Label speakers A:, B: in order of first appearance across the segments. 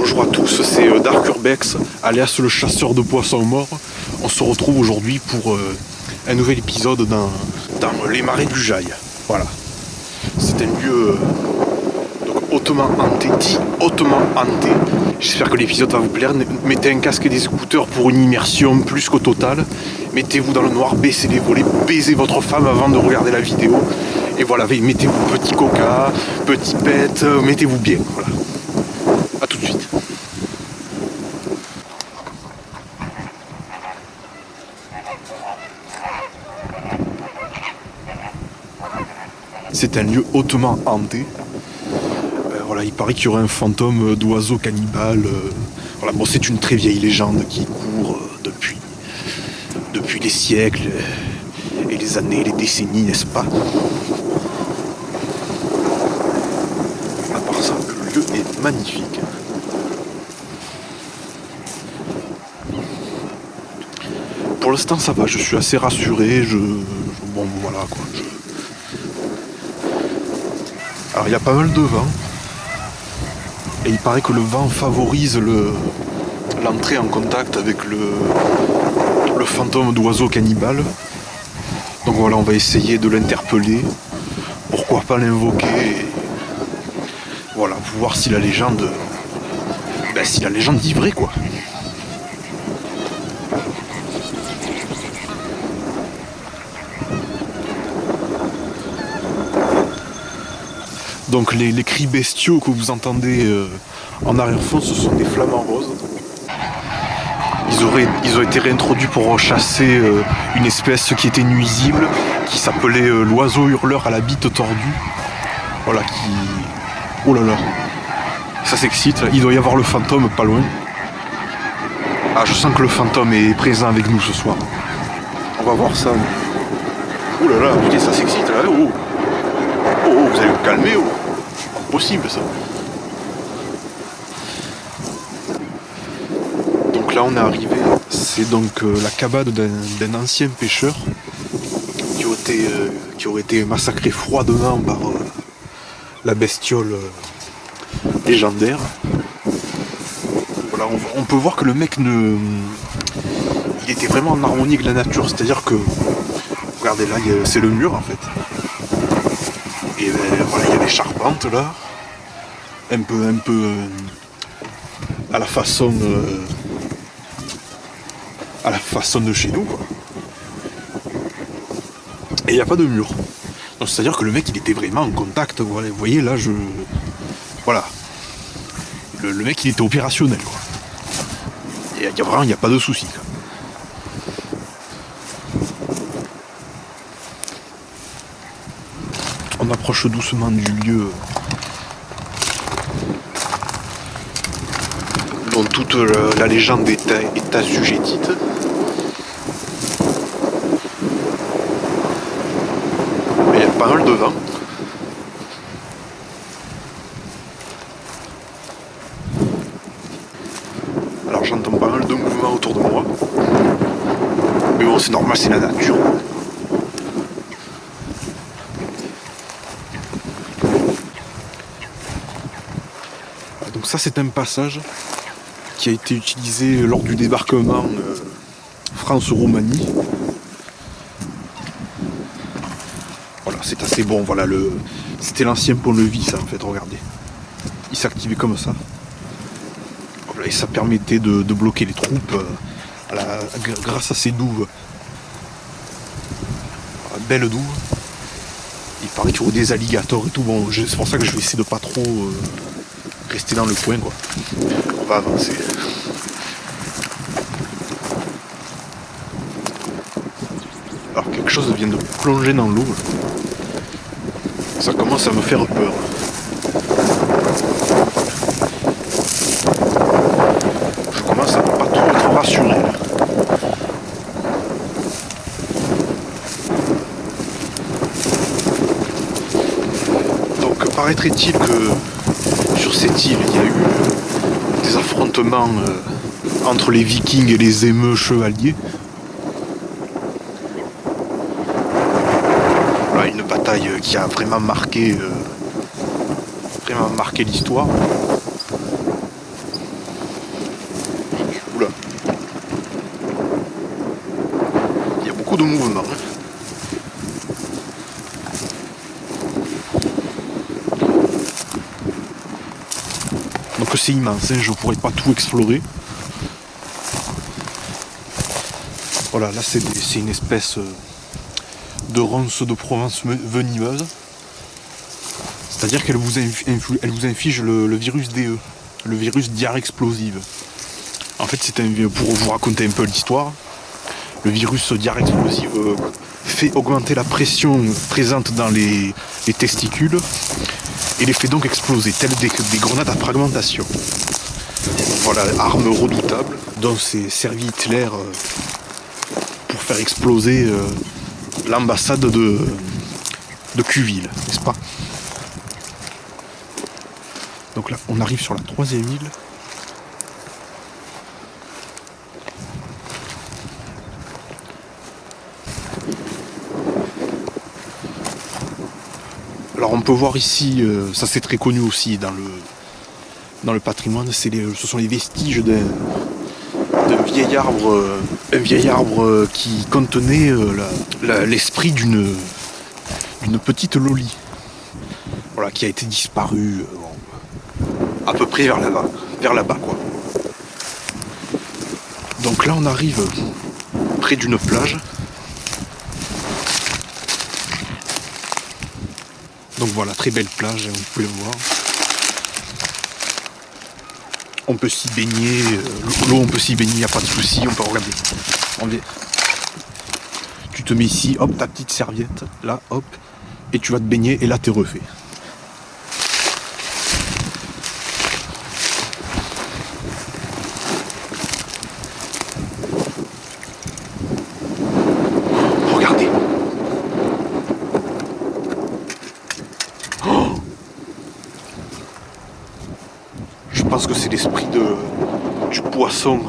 A: Bonjour à tous, c'est Dark Urbex, alias le chasseur de poissons morts. On se retrouve aujourd'hui pour un nouvel épisode dans les marais du Jail. Voilà. C'est un lieu donc hautement hanté, dit hautement hanté. J'espère que l'épisode va vous plaire. Mettez un casque et des écouteurs pour une immersion plus qu'au total. Mettez-vous dans le noir, baissez les volets, baisez votre femme avant de regarder la vidéo. Et voilà, mettez-vous petit coca, petit pet, mettez-vous bien. Voilà. A tout de suite. C'est un lieu hautement hanté. Voilà, il paraît qu'il y aurait un fantôme d'oiseau cannibale. Voilà, bon, c'est une très vieille légende qui court depuis les siècles et les années, les décennies, n'est-ce pas? À part ça, le lieu est magnifique. Pour l'instant, ça va, je suis assez rassuré. Bon, voilà quoi. Alors, il y a pas mal de vent. Et il paraît que le vent favorise l'entrée en contact avec le fantôme d'oiseau cannibale. Donc voilà, on va essayer de l'interpeller. Pourquoi pas l'invoquer et voilà, voir si la légende dit vrai quoi. Donc les cris bestiaux que vous entendez en arrière-fond, ce sont des flamants roses. Ils ont été réintroduits pour chasser une espèce qui était nuisible, qui s'appelait l'oiseau hurleur à la bite tordue. Voilà, qui... Oh là là, ça s'excite, il doit y avoir le fantôme pas loin. Ah, je sens que le fantôme est présent avec nous ce soir. On va voir ça. Oh là là, putain, ça s'excite là, oh. Oh, vous allez vous calmer, oh. Possible ça. Donc là on est arrivé, c'est donc la cabane d'un ancien pêcheur qui aurait été massacré froidement par la bestiole légendaire. Voilà, on peut voir que le mec il était vraiment en harmonie avec la nature, c'est-à-dire que regardez là, c'est le mur en fait. Et voilà, il y a des charpentes là, un peu à la façon de chez nous quoi. Et il n'y a pas de mur. Donc c'est-à-dire que le mec il était vraiment en contact. Voilà, vous voyez là, voilà, le mec il était opérationnel quoi. Et il n'y a pas de souci quoi. On approche doucement du lieu dont toute la légende est assujettite. Il y a pas mal de vent. Alors j'entends pas mal de mouvements autour de moi. Mais bon, c'est normal, c'est la nature. Donc ça c'est un passage qui a été utilisé lors du débarquement France-Roumanie. Voilà, c'est assez bon, voilà, c'était l'ancien pont-levis ça en fait, regardez. Il s'activait comme ça. Voilà, et ça permettait de bloquer les troupes grâce à ces douves. Voilà, belle douve. Il paraît qu'il y aurait des alligators et tout, bon, c'est pour ça que je vais essayer de pas trop... rester dans le coin quoi. On va avancer. Alors quelque chose vient de plonger dans l'eau. Ça commence à me faire peur. Je commence à pas trop être rassuré. Donc paraîtrait-il que sur cette île, il y a eu des affrontements entre les Vikings et les émeux chevaliers. Voilà, une bataille qui a vraiment marqué l'histoire. beaucoup de mouvement. Donc c'est immense, hein, je ne pourrais pas tout explorer. Voilà, là c'est une espèce de ronce de Provence venimeuse. C'est-à-dire qu'elle vous inflige le virus DE, le virus diarrhée explosive. En fait, pour vous raconter un peu l'histoire, le virus diarrhée explosive fait augmenter la pression présente dans les testicules et les fait donc exploser, telles des grenades à fragmentation. Voilà, arme redoutable dont s'est servi Hitler pour faire exploser l'ambassade de Cuville, n'est-ce pas? Donc là, on arrive sur la 3e île. Alors on peut voir ici, ça c'est très connu aussi dans le patrimoine, ce sont les vestiges d'un vieil arbre qui contenait l'esprit d'une petite Loli, voilà, qui a été disparue à peu près vers là-bas quoi. Donc là on arrive près d'une plage. Donc voilà, très belle plage, vous pouvez le voir. On peut s'y baigner, l'eau on peut s'y baigner, il n'y a pas de souci, on peut regarder. Tu te mets ici, hop, ta petite serviette, là, hop, et tu vas te baigner et là t'es refait. Regardez. Je pense que c'est l'esprit du poisson,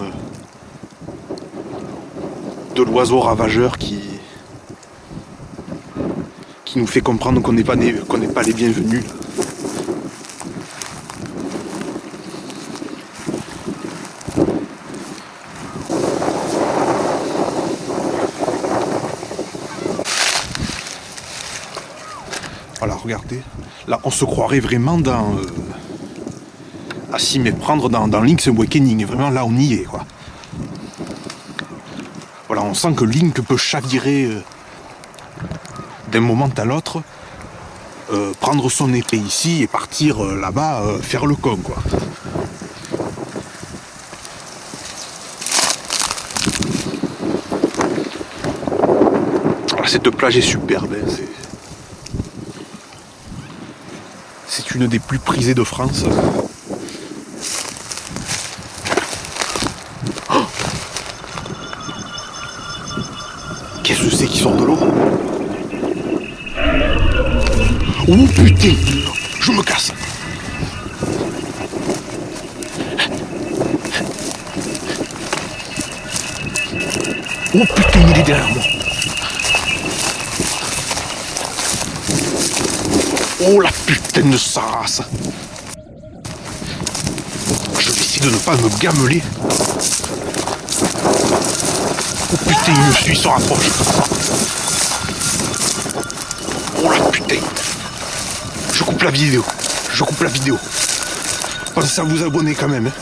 A: de l'oiseau ravageur qui nous fait comprendre qu'on n'est pas les bienvenus. Voilà, regardez. Là, on se croirait vraiment à s'y méprendre dans Link's Awakening. Vraiment, là, on y est, quoi. Voilà, on sent que Link peut chavirer d'un moment à l'autre, prendre son épée ici et partir là-bas, faire le con, quoi. Voilà, cette plage est superbe, hein, c'est une des plus prisées de France. Oh, qu'est-ce que c'est qui sort de l'eau? Oh putain, je me casse. Oh putain, il est derrière moi. Oh la putain de sa race. Je vais essayer de ne pas me gameler. Oh putain, il me suit, il se rapproche. Oh la putain. Je coupe la vidéo. Pensez à vous abonner quand même. Hein.